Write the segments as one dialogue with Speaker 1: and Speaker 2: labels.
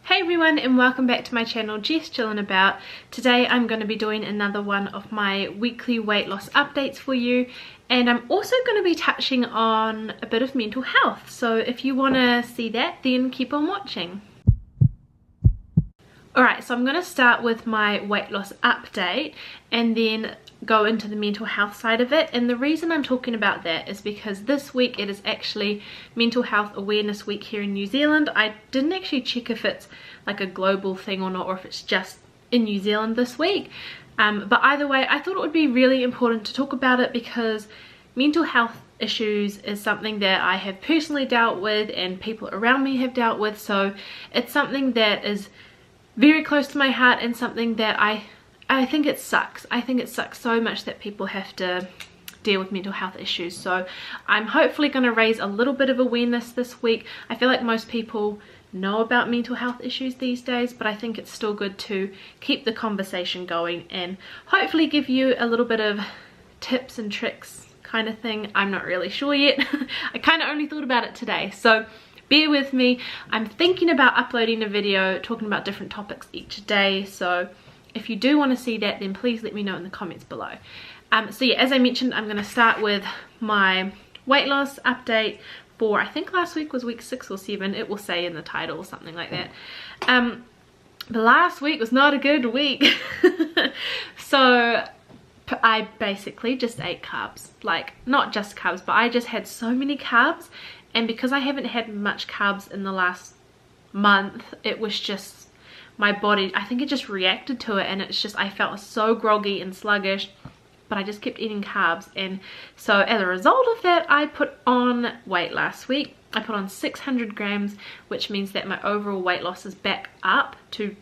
Speaker 1: Hey everyone, and welcome back to my channel JessChillinAbout. Today I'm going to be doing another one of my weekly weight loss updates for you, and I'm also going to be touching on a bit of mental health, so if you want to see that then keep on watching. Alright, so I'm going to start with my weight loss update and then go into the mental health side of it. And the reason I'm talking about that is because this week it is actually Mental Health Awareness Week here in New Zealand. I didn't actually check if it's like a global thing or not, or if it's just in New Zealand this week. But either way, I thought it would be really important to talk about it because mental health issues is something that I have personally dealt with and people around me have dealt with. So it's something that is very close to my heart and something that I think it sucks. I think it sucks so much that people have to deal with mental health issues. So I'm hopefully going to raise a little bit of awareness this week. I feel like most people know about mental health issues these days, but I think it's still good to keep the conversation going and hopefully give you a little bit of tips and tricks kind of thing. I'm not really sure yet. I kind of only thought about it today, so bear with me. I'm thinking about uploading a video talking about different topics each day, so if you do want to see that, then please let me know in the comments below. So yeah, as I mentioned, I'm going to start with my weight loss update for, I think last week was week 6 or 7, it will say in the title or something like that. The last week was not a good week. So I basically just ate carbs, like not just carbs, but I just had so many carbs. And because I haven't had much carbs in the last month, it was just, my body, I think it just reacted to it, and it's just, I felt so groggy and sluggish, but I just kept eating carbs. And so as a result of that, I put on weight last week. I put on 600 grams, which means that my overall weight loss is back up to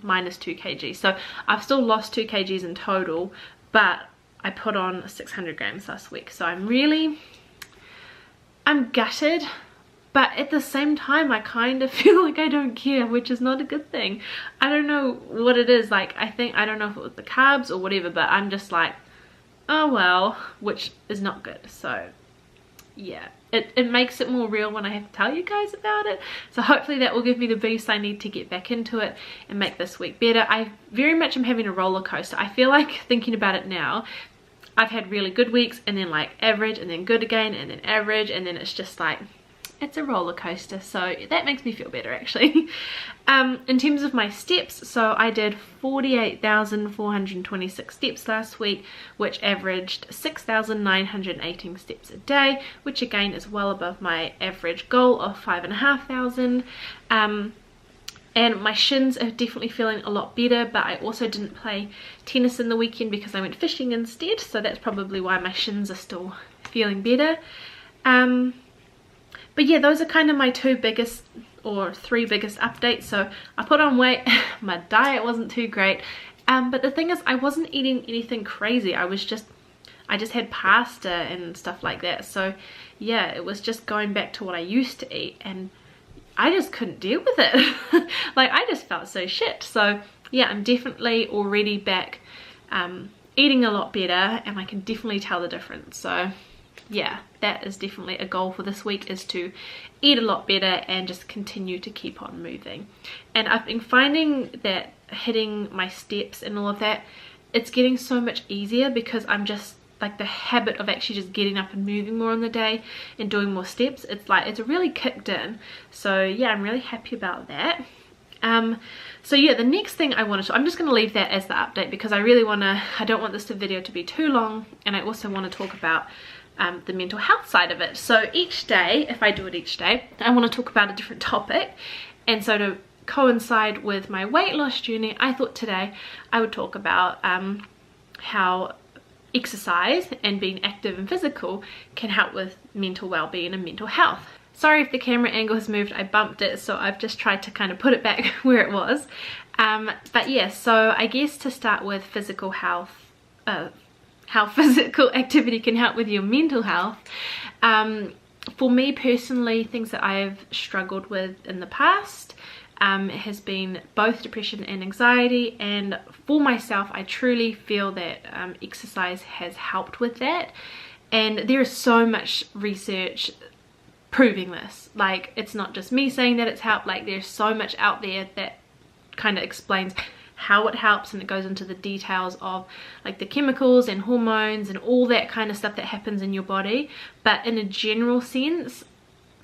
Speaker 1: minus 2 kg. So I've still lost 2 kgs in total, but I put on 600 grams last week. So I'm gutted, but at the same time I kind of feel like I don't care, which is not a good thing. I don't know what it is, like I don't know if it was the carbs or whatever, but I'm just like, oh well, which is not good. So yeah, it makes it more real when I have to tell you guys about it. So hopefully that will give me the boost I need to get back into it and make this week better. I very much am having a roller coaster. I feel like, thinking about it now, I've had really good weeks and then like average and then good again and then average, and then it's just like, it's a roller coaster. So that makes me feel better actually. In terms of my steps, so I did 48,426 steps last week, which averaged 6,918 steps a day, which again is well above my average goal of 5,500. And my shins are definitely feeling a lot better, but I also didn't play tennis in the weekend because I went fishing instead, so that's probably why my shins are still feeling better. But yeah, those are kind of my 2 biggest or 3 biggest updates. So I put on weight, my diet wasn't too great, but the thing is I wasn't eating anything crazy. I just had pasta and stuff like that. So yeah, it was just going back to what I used to eat, and I just couldn't deal with it. Like I just felt so shit. So yeah, I'm definitely already back eating a lot better, and I can definitely tell the difference. So yeah, that is definitely a goal for this week, is to eat a lot better and just continue to keep on moving. And I've been finding that hitting my steps and all of that, it's getting so much easier because I'm just like, the habit of actually just getting up and moving more on the day and doing more steps, it's like it's really kicked in. So yeah, I'm really happy about that. So yeah, the next thing I'm just going to leave that as the update because I don't want this video to be too long, and I also want to talk about the mental health side of it. So each day, if I do it each day, I want to talk about a different topic. And so to coincide with my weight loss journey, I thought today I would talk about how exercise and being active and physical can help with mental well-being and mental health. Sorry if the camera angle has moved, I bumped it, so I've just tried to kind of put it back where it was. But yeah, so I guess to start with physical health, how physical activity can help with your mental health. For me personally, things that I've struggled with in the past has been both depression and anxiety, and for myself I truly feel that exercise has helped with that. And there is so much research proving this. Like, it's not just me saying that it's helped, like there's so much out there that kind of explains how it helps, and it goes into the details of like the chemicals and hormones and all that kind of stuff that happens in your body. But in a general sense,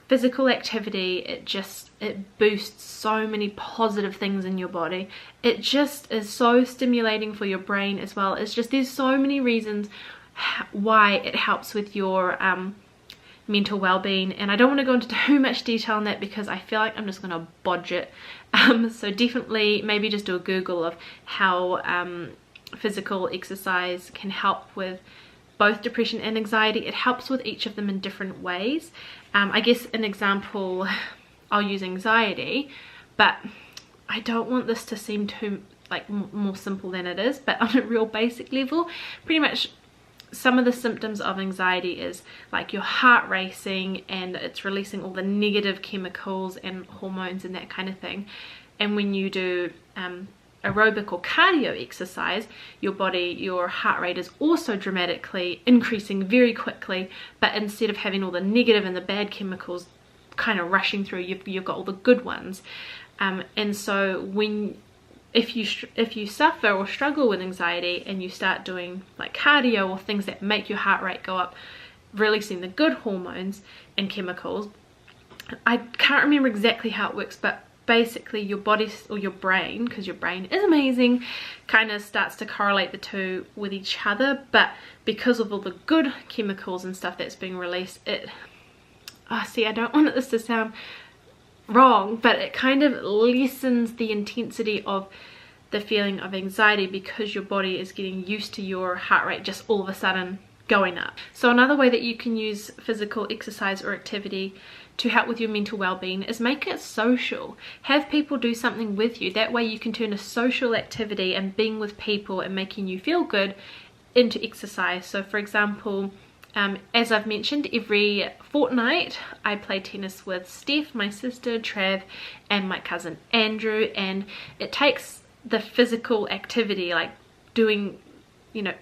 Speaker 1: physical activity, it boosts so many positive things in your body. It just is so stimulating for your brain as well. It's just, there's so many reasons why it helps with your mental well-being, and I don't want to go into too much detail on that because I feel like I'm just going to bodge it. So definitely maybe just do a Google of how physical exercise can help with both depression and anxiety. It helps with each of them in different ways. I guess an example, I'll use anxiety, but I don't want this to seem too like more simple than it is, but on a real basic level, pretty much some of the symptoms of anxiety is like your heart racing, and it's releasing all the negative chemicals and hormones and that kind of thing. And when you do aerobic or cardio exercise, your heart rate is also dramatically increasing very quickly, but instead of having all the negative and the bad chemicals kind of rushing through, you've got all the good ones. And so if you suffer or struggle with anxiety and you start doing like cardio or things that make your heart rate go up, releasing the good hormones and chemicals, I can't remember exactly how it works, but basically your body or your brain, because your brain is amazing, kind of starts to correlate the two with each other. But because of all the good chemicals and stuff that's being released, see, I don't want this to sound wrong, but it kind of lessens the intensity of the feeling of anxiety because your body is getting used to your heart rate just all of a sudden going up. So another way that you can use physical exercise or activity to help with your mental well-being is make it social. Have people do something with you. That way you can turn a social activity and being with people and making you feel good into exercise. So for example, as I've mentioned, every fortnight I play tennis with Steph, my sister, Trav, and my cousin Andrew, and it takes the physical activity, like doing,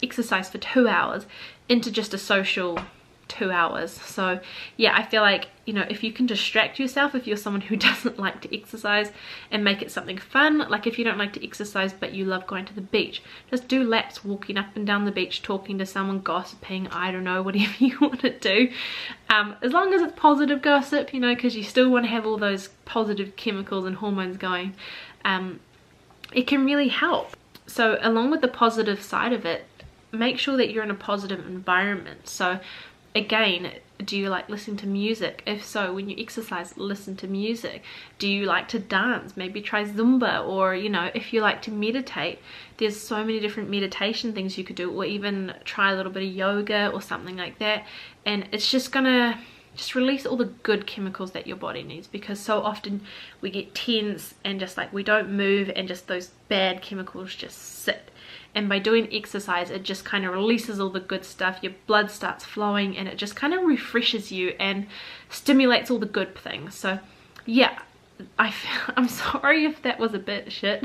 Speaker 1: exercise for 2 hours, into just a social 2 hours. So yeah, I feel like, if you can distract yourself, if you're someone who doesn't like to exercise, and make it something fun, like if you don't like to exercise but you love going to the beach, just do laps walking up and down the beach, talking to someone, gossiping, I don't know, whatever you want to do, as long as it's positive gossip, because you still want to have all those positive chemicals and hormones going. It can really help. So along with the positive side of it, make sure that you're in a positive environment. So again, do you like listening to music? If so, when you exercise, listen to music. Do you like to dance? Maybe try Zumba, or if you like to meditate, there's so many different meditation things you could do, or even try a little bit of yoga or something like that. And it's just gonna release all the good chemicals that your body needs, because so often we get tense and just like we don't move, and just those bad chemicals just sit. And by doing exercise, it just kind of releases all the good stuff, your blood starts flowing, and it just kind of refreshes you and stimulates all the good things. So yeah, I'm sorry if that was a bit shit,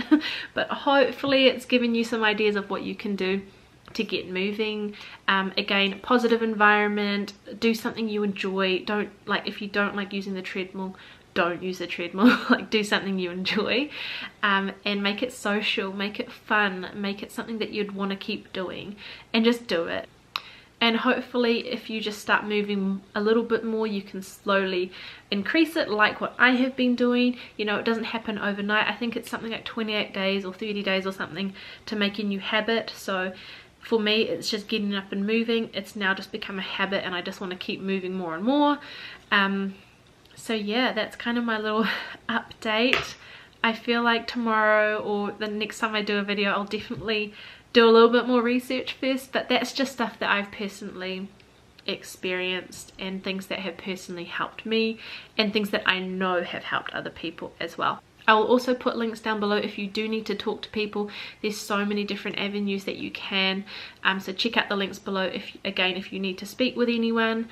Speaker 1: but hopefully it's given you some ideas of what you can do to get moving. Again, positive environment, do something you enjoy. If you don't like using the treadmill, don't use the treadmill. Like, do something you enjoy, and make it social, make it fun, make it something that you'd want to keep doing, and just do it. And hopefully if you just start moving a little bit more, you can slowly increase it, like what I have been doing. It doesn't happen overnight. I think it's something like 28 days or 30 days or something to make a new habit. So for me, it's just getting up and moving. It's now just become a habit, and I just want to keep moving more and more. So yeah, that's kind of my little update. I feel like tomorrow or the next time I do a video, I'll definitely do a little bit more research first, but that's just stuff that I've personally experienced, and things that have personally helped me, and things that I know have helped other people as well. I will also put links down below if you do need to talk to people. There's so many different avenues that you can, so check out the links below if you need to speak with anyone.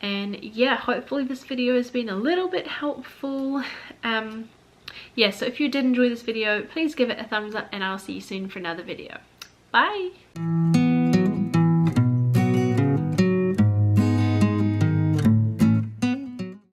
Speaker 1: And yeah, hopefully this video has been a little bit helpful. Yeah, so if you did enjoy this video, please give it a thumbs up, and I'll see you soon for another video. Bye!